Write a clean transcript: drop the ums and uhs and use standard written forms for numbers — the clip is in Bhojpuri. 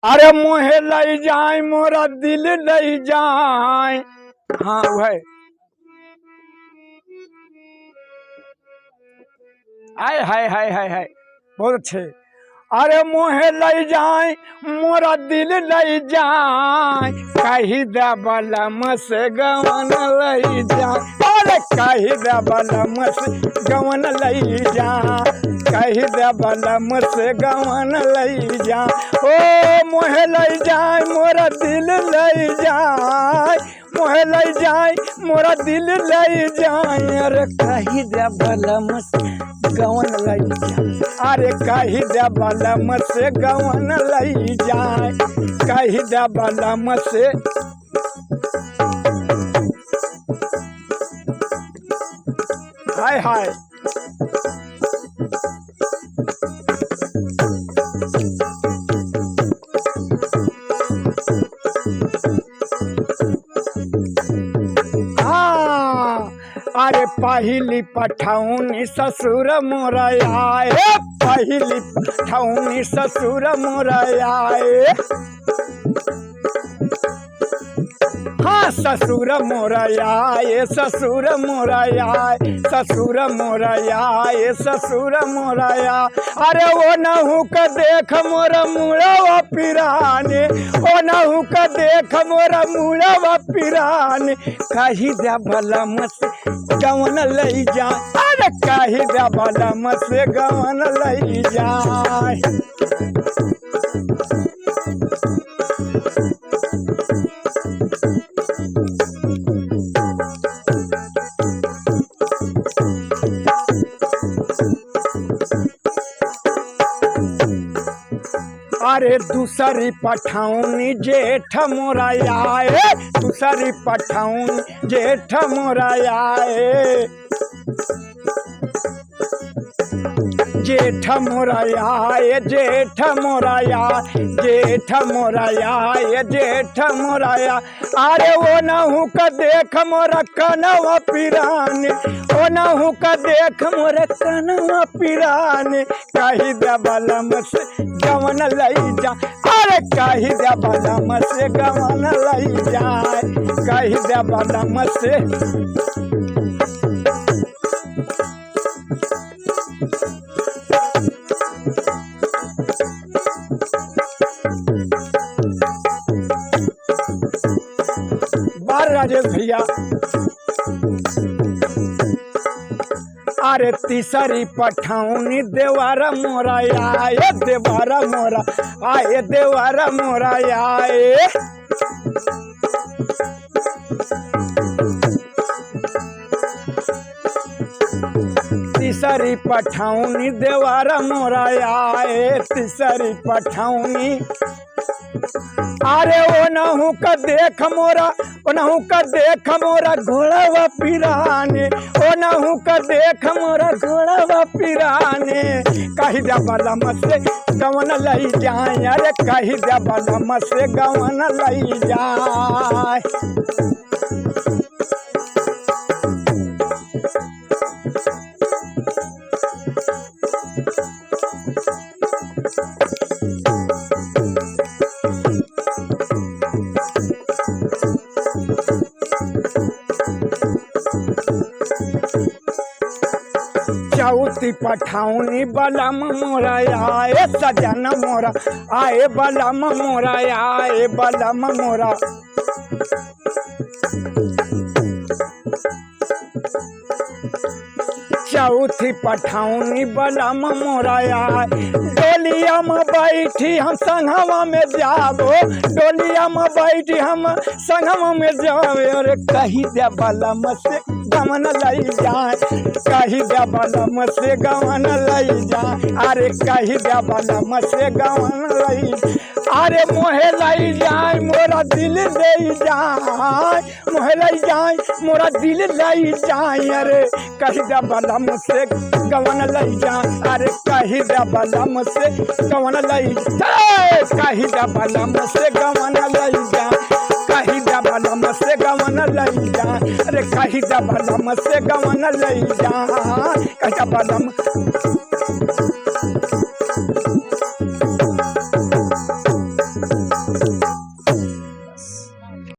अरे मोहे लई जाए मोरा दिल लई जाए। हाँ वह हाय हाय हाय हाय हाय बहुत अच्छे। अरे मोहे लई जाए मोरा दिल लई जाए, कही दे बलम से गवन लई जाए। अरे कही दे बलम से गवन लई जाए, कही दे बलम से गवन लई जाए। ओ मोहे लई जाए मोरा दिल लई जाए, मोहे लई जाए मोरा दिल लई जाए। अरे कही दे बलम से गवन लई जाए, अरे कही दे बलम से गवन लई जाए, कही दे बलम से। हाय हाय अरे पहली पठौनी ससुर मोरयाए, पहली पठौनी ससुर मोरयाए। हाँ ससुर मोरयाए, ससुर मोरयाए, ससुर मोरयाए, ससुर मोरया। अरे वो नहु का देख मोरा मुड़वा पिराने, ओ नहु का देख मोरा मुड़वा पिराने, कही दे बलम से गवन लई जाए। अरे कही दे बलम से गवन लई जाए। अरे दूसरी पठौनी जेठ मोरयाए, दूसरी पठौनी जेठ मोरयाए। जेठ मोरयाए, जेठ मोरयाए, जेठ मोरयाए, जेठ मोरया। अरे वो नहु का देख मोरा कनवा पिराने, ओ नहु का देख मोरा कनवा पिराने, कही दे बलम से गवन लई जा। अरे कही दे बलम से गवन लई जाए, कही दे बलम से। बार राजेश भैया। अरे तीसरी पठौनी देवारा मोरा आए, देवारा मोरा आए, देवारा मोरा आए। तीसरी पठौनी देवारा मोरा आए, तीसरी पठौनी। अरे ओ नहु का देख मोरा, ओ नहु का देख मोरा घोड़वा पिराने, ओ नहु का देख मोरा घोड़वा पिराने, कही दे बलम से गवन लई जाए। अरे कही दे बलम से गवन लई जाए। चौथी पठौनी बलम मोरा आए, सजन मोरा आए, बलम मोरा आए, बलम मोरा। चौथी पठौनी बलम मोरा आए। डोलिया में बैठी हम संगवा में जाबो, डोलिया में बैठी हम संगवा में जाबे। अरे कही दे बलम से गवन लई जाए, कही दे बलम से गवन लई जाए। अरे कही दे बलम से गवन लई। अरे मोहे लई जाए मोरा दिल लई जाए, मोहे लई जाए मोरा दिल लई जाए। अरे कही दे बलम से गवन लई जाए, अरे कही दे बलम से गवन लई जाए, कही दे बलम से गवन लई जाए, कही दे बलम से गवन लई जाए। अरे कही दे बलम से गवन लई जाए, कही दे बलम।